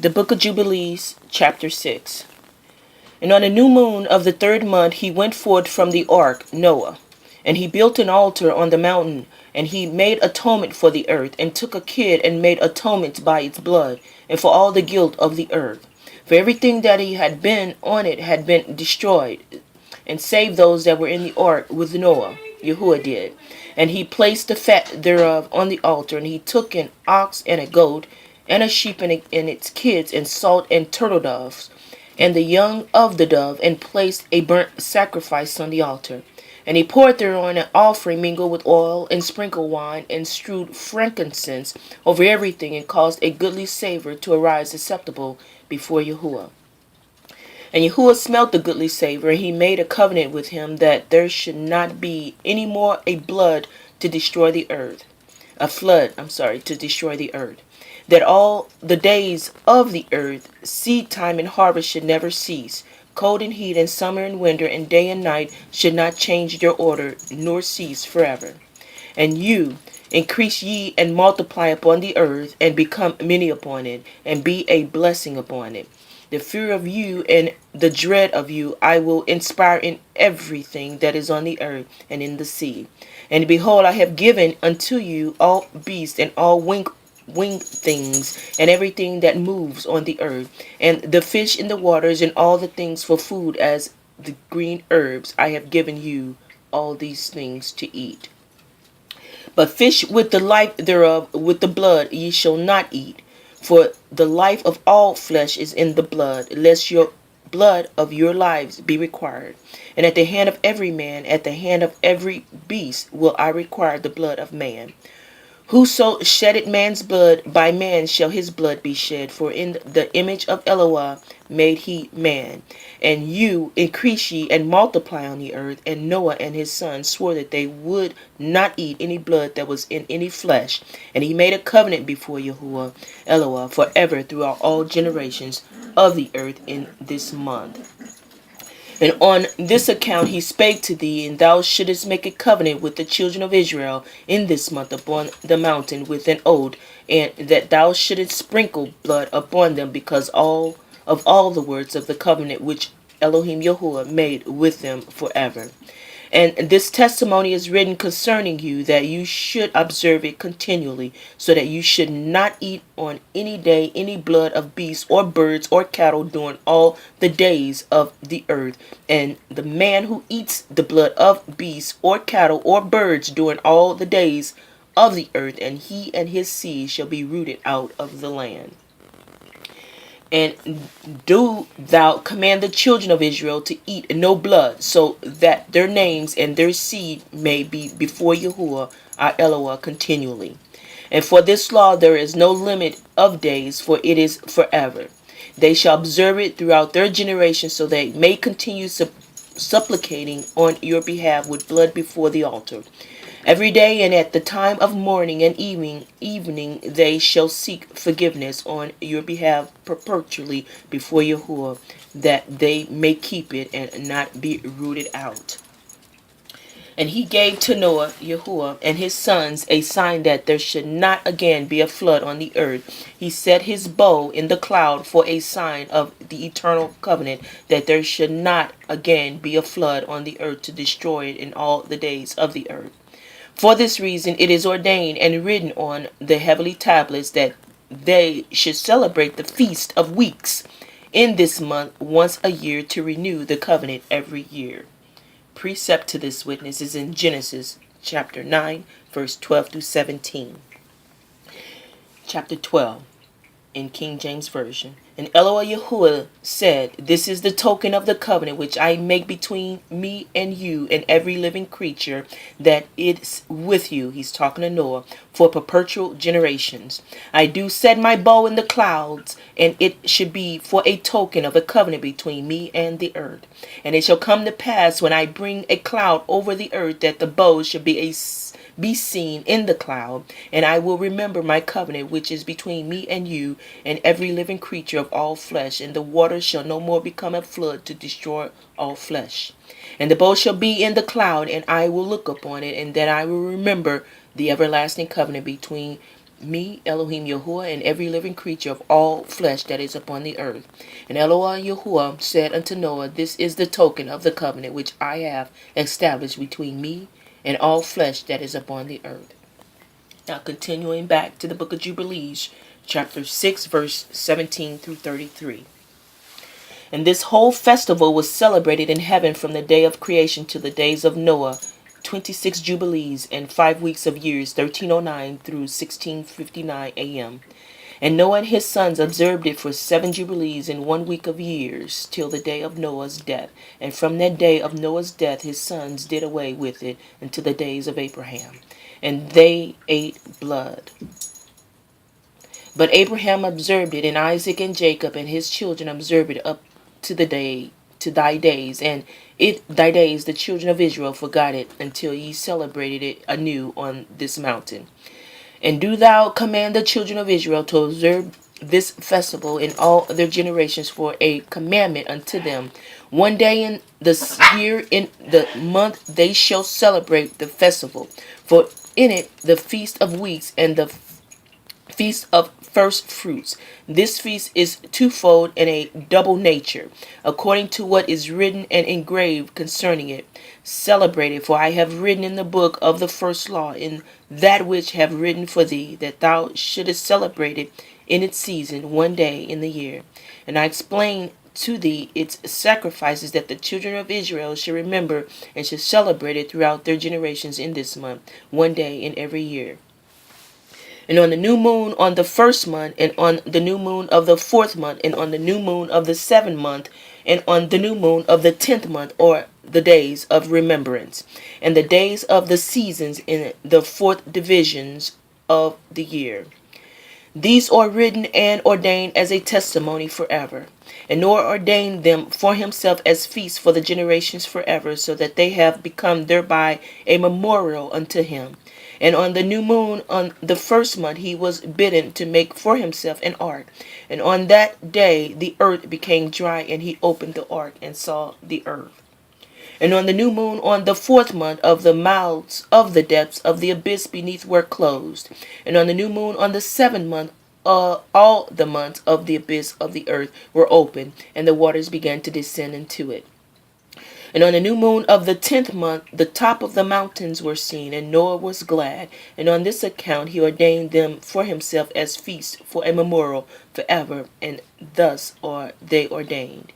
The Book of Jubilees, Chapter 6. And on the new moon of the 3rd month he went forth from the ark, Noah. And he built an altar on the mountain, and he made atonement for the earth, and took a kid and made atonement by its blood, and for all the guilt of the earth. For everything that he had been on it had been destroyed, and save those that were in the ark with Noah, Yahuwah did. And he placed the fat thereof on the altar, and he took an ox and a goat, and a sheep and its kids, and salt and turtle doves, and the young of the dove, and placed a burnt sacrifice on the altar. And he poured thereon an offering mingled with oil, and sprinkled wine, and strewed frankincense over everything, and caused a goodly savor to arise acceptable before Yahuwah. And Yahuwah smelt the goodly savor, and he made a covenant with him that there should not be any more a blood to destroy the earth. A flood, to destroy the earth. That all the days of the earth, seed time and harvest should never cease. Cold and heat and summer and winter and day and night should not change their order, nor cease forever. And you, increase ye and multiply upon the earth, and become many upon it, and be a blessing upon it. The fear of you and the dread of you I will inspire in everything that is on the earth and in the sea. And behold, I have given unto you all beasts and all winged things, and everything that moves on the earth, and the fish in the waters, and all the things for food, as the green herbs. I have given you all these things to eat. But fish with the life thereof, with the blood, ye shall not eat. For the life of all flesh is in the blood, lest your blood of your lives be required. And at the hand of every man, at the hand of every beast, will I require the blood of man. Whoso sheddeth man's blood, by man shall his blood be shed. For in the image of Eloah made he man. And you increase ye and multiply on the earth. And Noah and his sons swore that they would not eat any blood that was in any flesh. And he made a covenant before Yahuwah Eloah forever throughout all generations of the earth in this month. And on this account he spake to thee, and thou shouldest make a covenant with the children of Israel in this month upon the mountain with an oath, and that thou shouldest sprinkle blood upon them, because all the words of the covenant which Elohim Yahuwah made with them forever. And this testimony is written concerning you, that you should observe it continually, so that you should not eat on any day any blood of beasts or birds or cattle during all the days of the earth. And the man who eats the blood of beasts or cattle or birds during all the days of the earth, and he and his seed shall be rooted out of the land. And do thou command the children of Israel to eat no blood, so that their names and their seed may be before Yahuwah our Eloah continually. And for this law there is no limit of days, for it is forever. They shall observe it throughout their generations, so they may continue supplicating on your behalf with blood before the altar. Every day and at the time of morning and evening they shall seek forgiveness on your behalf perpetually before Yahuwah, that they may keep it and not be rooted out. And he gave to Noah, Yahuwah, and his sons a sign that there should not again be a flood on the earth. He set his bow in the cloud for a sign of the eternal covenant, that there should not again be a flood on the earth to destroy it in all the days of the earth. For this reason it is ordained and written on the heavenly tablets that they should celebrate the Feast of Weeks in this month once a year, to renew the covenant every year. Precept to this witness is in Genesis chapter 9, verse 12 through 17. Chapter 12. In King James Version. And Eloah Yahuwah said, This is the token of the covenant which I make between me and you and every living creature that is with you. He's talking to Noah. For perpetual generations. I do set my bow in the clouds, and it should be for a token of a covenant between me and the earth. And it shall come to pass, when I bring a cloud over the earth, that the bow shall be seen in the cloud, and I will remember my covenant which is between me and you and every living creature of all flesh, and the waters shall no more become a flood to destroy all flesh. And the bow shall be in the cloud, and I will look upon it, and then I will remember the everlasting covenant between me, Elohim Yahuwah, and every living creature of all flesh that is upon the earth. And Elohim Yahuwah said unto Noah, This is the token of the covenant which I have established between me and all flesh that is upon the earth. Now continuing back to the book of Jubilees, chapter 6, verse 17 through 33. And this whole festival was celebrated in heaven from the day of creation to the days of Noah, 26 jubilees and 5 weeks of years, 1309 through 1659 a.m. And Noah and his sons observed it for 7 jubilees and 1 week of years, till the day of Noah's death. And from that day of Noah's death his sons did away with it until the days of Abraham. And they ate blood. But Abraham observed it, and Isaac and Jacob and his children observed it up to thy days, and thy days the children of Israel forgot it until ye celebrated it anew on this mountain. And do thou command the children of Israel to observe this festival in all their generations for a commandment unto them. One day in the year, in the month, they shall celebrate the festival, for in it the feast of weeks and the feast of first fruits. This feast is twofold in a double nature, according to what is written and engraved concerning it. Celebrate it, for I have written in the book of the first law, in that which have written for thee, that thou shouldest celebrate it in its season, one day in the year. And I explain to thee its sacrifices, that the children of Israel should remember and should celebrate it throughout their generations in this month, one day in every year. And on the new moon on the first month, and on the new moon of the 4th month, and on the new moon of the 7th month, and on the new moon of the 10th month, or the days of remembrance, and the days of the seasons in the 4th divisions of the year. These are written and ordained as a testimony forever. And Noah ordained them for himself as feasts for the generations forever, so that they have become thereby a memorial unto him. And on the new moon on the 1st month he was bidden to make for himself an ark. And on that day the earth became dry, and he opened the ark and saw the earth. And on the new moon on the 4th month of the mouths of the depths of the abyss beneath were closed. And on the new moon on the 7th month all the months of the abyss of the earth were opened, and the waters began to descend into it. And on the new moon of the 10th month the top of the mountains were seen, and Noah was glad. And on this account he ordained them for himself as feasts for a memorial forever, and thus are they ordained.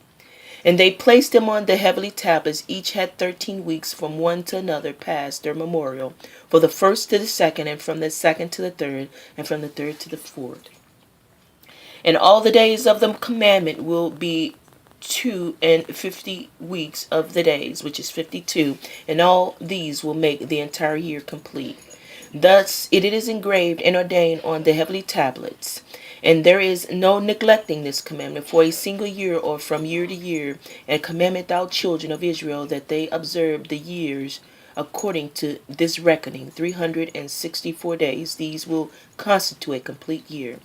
And they placed them on the heavenly tablets. Each had 13 weeks from one to another past their memorial, for the first to the second, and from the second to the third, and from the third to the fourth. And all the days of the commandment will be 250 weeks of the days, which is 52, and all these will make the entire year complete. Thus it is engraved and ordained on the heavenly tablets. And there is no neglecting this commandment for a single year, or from year to year. And commandment thou children of Israel that they observe the years according to this reckoning, 364 days. These will constitute a complete year.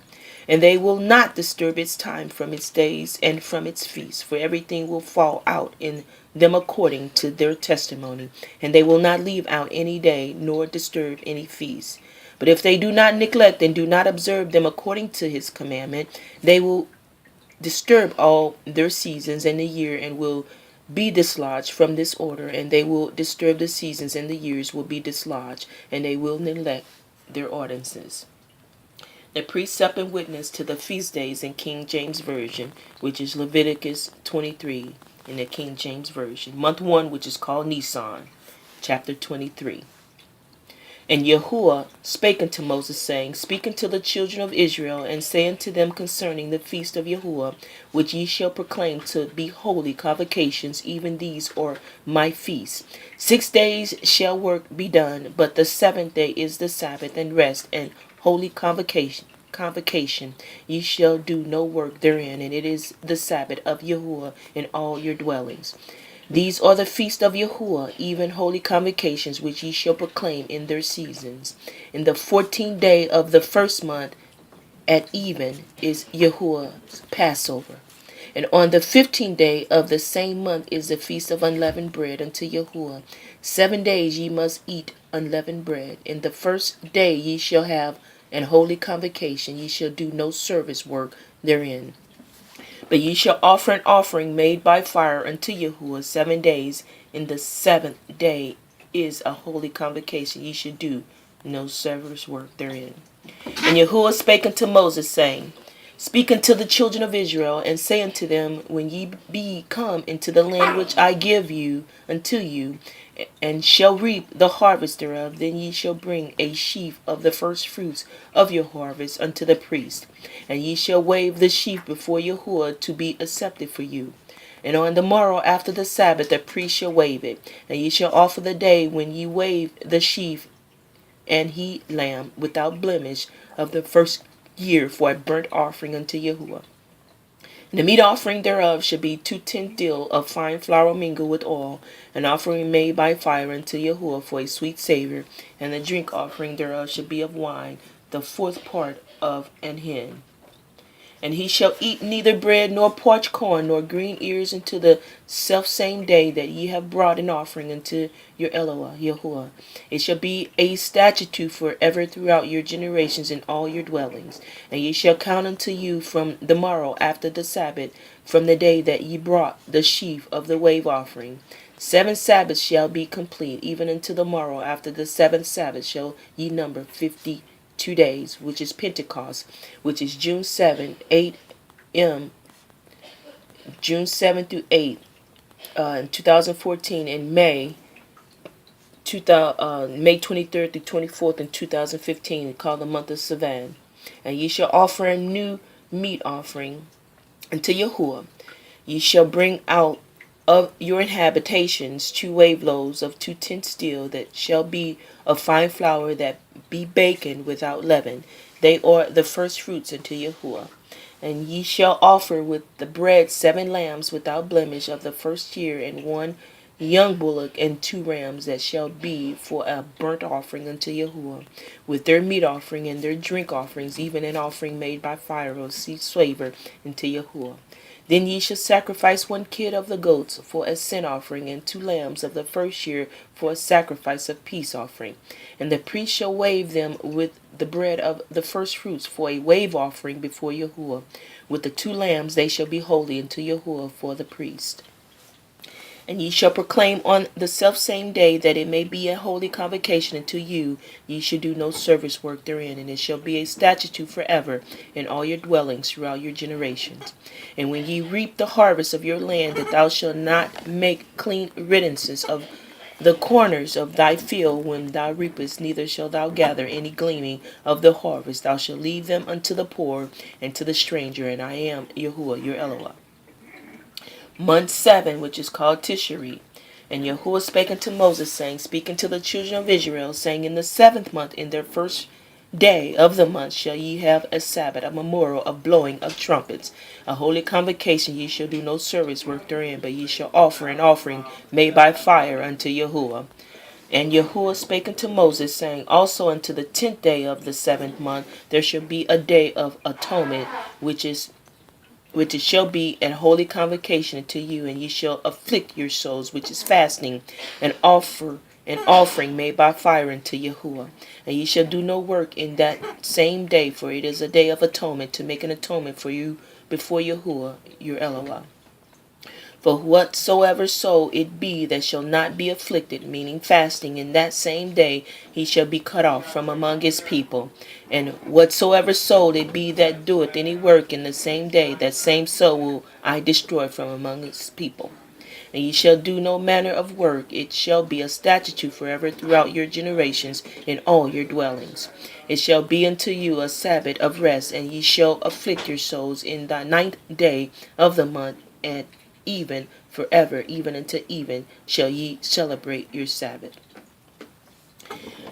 And they will not disturb its time from its days and from its feasts, for everything will fall out in them according to their testimony. And they will not leave out any day, nor disturb any feast. But if they do not neglect and do not observe them according to his commandment, they will disturb all their seasons and the year, and will be dislodged from this order. And they will disturb the seasons, and the years will be dislodged, and they will neglect their ordinances. The precept and witness to the feast days in King James Version, which is Leviticus 23 in the King James Version. Month 1, which is called Nisan, chapter 23. And Yahuwah spake unto Moses, saying, Speak unto the children of Israel, and say unto them concerning the feast of Yahuwah, which ye shall proclaim to be holy convocations, even these are my feasts. 6 days shall work be done, but the 7th day is the Sabbath, and rest, and holy convocation. Ye shall do no work therein, and it is the Sabbath of Yahuwah in all your dwellings. These are the feasts of Yahuwah, even holy convocations, which ye shall proclaim in their seasons. In the 14th day of the 1st month at even is Yahuwah's Passover. And on the 15th day of the same month is the feast of unleavened bread unto Yahuwah. 7 days ye must eat unleavened bread. In the 1st day ye shall have and holy convocation. Ye shall do no service work therein. But ye shall offer an offering made by fire unto Yahuwah 7 days. In the seventh day is a holy convocation. Ye shall do no service work therein. And Yahuwah spake unto Moses, saying, Speak unto the children of Israel, and say unto them, When ye be come into the land which I give you unto you, and shall reap the harvest thereof, then ye shall bring a sheaf of the first fruits of your harvest unto the priest, and ye shall wave the sheaf before Yahuwah to be accepted for you. And on the morrow after the Sabbath the priest shall wave it, and ye shall offer the day when ye wave the sheaf and he lamb without blemish of the first year for a burnt offering unto Yahuwah. And the meat offering thereof shall be 2 tenths of fine flour mingled with oil, an offering made by fire unto Yahuwah for a sweet savor, and the drink offering thereof shall be of wine, the fourth part of an hin. And he shall eat neither bread nor parched corn nor green ears until the selfsame day that ye have brought an offering unto your Eloah, Yahuwah. It shall be a statute forever throughout your generations in all your dwellings. And ye shall count unto you from the morrow after the Sabbath, from the day that ye brought the sheaf of the wave offering. 7 Sabbaths shall be complete, even unto the morrow after the 7th Sabbath shall ye number 52 days, which is Pentecost, which is June 7, 8 m. June 7 through 8 in 2014, and May 23rd through 24th in 2015, called the month of Sivan. And ye shall offer a new meat offering unto Yahuwah. Ye shall bring out of your habitations 2 wave loaves of 2 tenths steel, that shall be of fine flour, that be baken without leaven. They are the first fruits unto Yahuwah. And ye shall offer with the bread 7 lambs without blemish of the first year, and 1 young bullock, and 2 rams, that shall be for a burnt offering unto Yahuwah, with their meat offering and their drink offerings, even an offering made by fire of sweet savor unto Yahuwah. Then ye shall sacrifice 1 kid of the goats for a sin offering, and 2 lambs of the first year for a sacrifice of peace offering. And the priest shall wave them with the bread of the first fruits for a wave offering before Yahuwah. With the 2 lambs they shall be holy unto Yahuwah for the priest. And ye shall proclaim on the selfsame day that it may be a holy convocation unto you. Ye shall do no service work therein, and it shall be a statute forever in all your dwellings throughout your generations. And when ye reap the harvest of your land, that thou shalt not make clean riddances of the corners of thy field when thou reapest, neither shalt thou gather any gleaning of the harvest. Thou shalt leave them unto the poor and to the stranger, and I am Yahuwah your Eloah. Month 7, which is called Tishri. And Yahuwah spake unto Moses, saying, Speak unto the children of Israel, saying, In the 7th month, in their first day of the month, shall ye have a Sabbath, a memorial of blowing of trumpets, a holy convocation. Ye shall do no service work therein, but ye shall offer an offering made by fire unto Yahuwah. And Yahuwah spake unto Moses, saying, Also unto the 10th day of the 7th month there shall be a day of atonement, which it shall be an holy convocation unto you, and ye shall afflict your souls, which is fasting, and offer an offering made by fire unto Yahuwah. And ye shall do no work in that same day, for it is a day of atonement, to make an atonement for you before Yahuwah your Eloah. For whatsoever soul it be that shall not be afflicted, meaning fasting, in that same day, he shall be cut off from among his people. And whatsoever soul it be that doeth any work in the same day, that same soul will I destroy from among his people. And ye shall do no manner of work. It shall be a statute forever throughout your generations in all your dwellings. It shall be unto you a Sabbath of rest, and ye shall afflict your souls in the 9th day of the month, at even forever, even unto even, shall ye celebrate your Sabbath.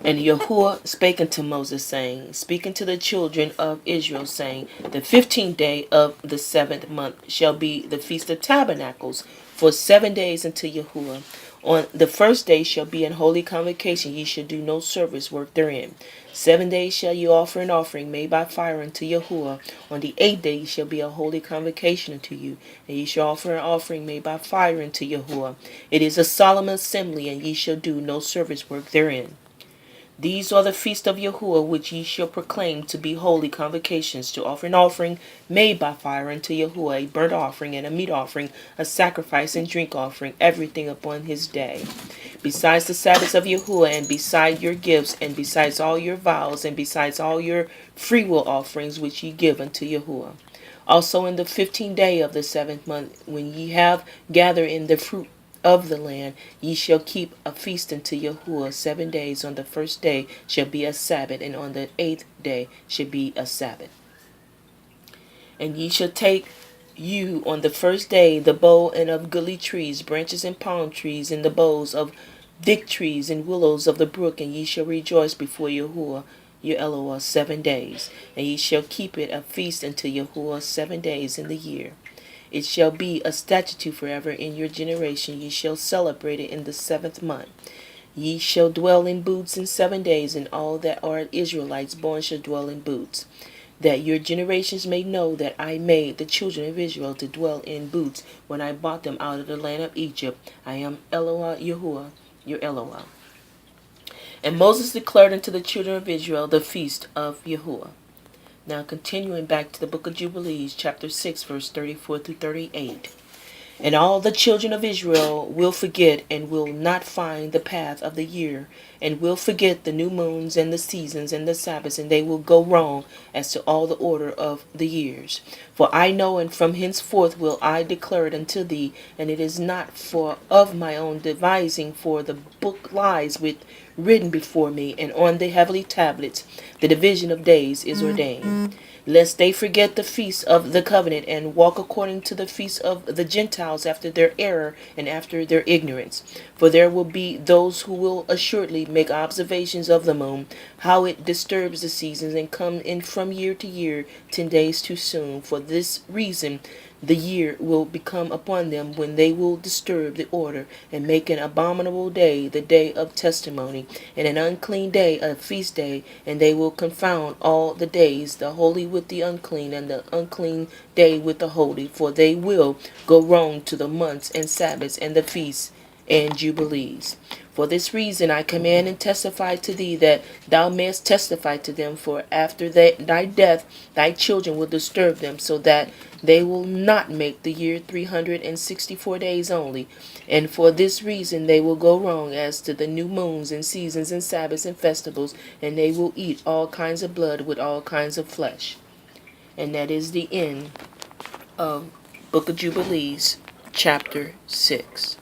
And Yahuwah spake unto Moses, saying, Speak unto the children of Israel, saying, The 15th day of the 7th month shall be the Feast of Tabernacles, for 7 days unto Yahuwah. On the first day shall be an holy convocation. Ye shall do no service work therein. 7 days shall ye offer an offering made by fire unto Yahuwah. On the 8th day shall be a holy convocation unto you, and ye shall offer an offering made by fire unto Yahuwah. It is a solemn assembly, and ye shall do no service work therein. These are the feasts of Yahuwah, which ye shall proclaim to be holy convocations, to offer an offering made by fire unto Yahuwah, a burnt offering and a meat offering, a sacrifice and drink offering, everything upon his day. Besides the Sabbaths of Yahuwah, and beside your gifts, and besides all your vows, and besides all your freewill offerings which ye give unto Yahuwah. Also in the 15th day of the 7th month, when ye have gathered in the fruit of the land, ye shall keep a feast unto Yahuwah 7 days. On the first day shall be a Sabbath, and on the 8th day shall be a Sabbath. And ye shall take you on the first day the bow and of goodly trees, branches and palm trees, and the boughs of thick trees and willows of the brook, and ye shall rejoice before Yahuwah your Elohah 7 days. And ye shall keep it a feast unto Yahuwah 7 days in the year. It shall be a statute forever in your generation. Ye shall celebrate it in the 7th month. Ye shall dwell in booths in 7 days, and all that are Israelites born shall dwell in booths, that your generations may know that I made the children of Israel to dwell in booths when I brought them out of the land of Egypt. I am Elohah Yahuwah, your Elohah. And Moses declared unto the children of Israel the feast of Yahuwah. Now continuing back to the book of Jubilees, chapter 6, verse 34 through 38. And all the children of Israel will forget and will not find the path of the year, and will forget the new moons and the seasons and the Sabbaths, and they will go wrong as to all the order of the years. For I know, and from henceforth will I declare it unto thee, and it is not for of my own devising, for the book lies written before me, and on the heavenly tablets the division of days is ordained, lest they forget the feast of the covenant, and walk according to the feast of the Gentiles after their error and after their ignorance. For there will be those who will assuredly make observations of the moon, how it disturbs the seasons, and come in from year to year 10 days too soon. For this reason the year will become upon them when they will disturb the order, and make an abominable day the day of testimony, and an unclean day a feast day, and they will confound all the days, the holy with the unclean, and the unclean day with the holy. For they will go wrong to the months and Sabbaths and the feasts and jubilees. For this reason I command and testify to thee, that thou mayest testify to them, for after thy death thy children will disturb them, so that they will not make the year 364 days only. And for this reason they will go wrong as to the new moons and seasons and Sabbaths and festivals, and they will eat all kinds of blood with all kinds of flesh. And that is the end of Book of Jubilees, chapter 6.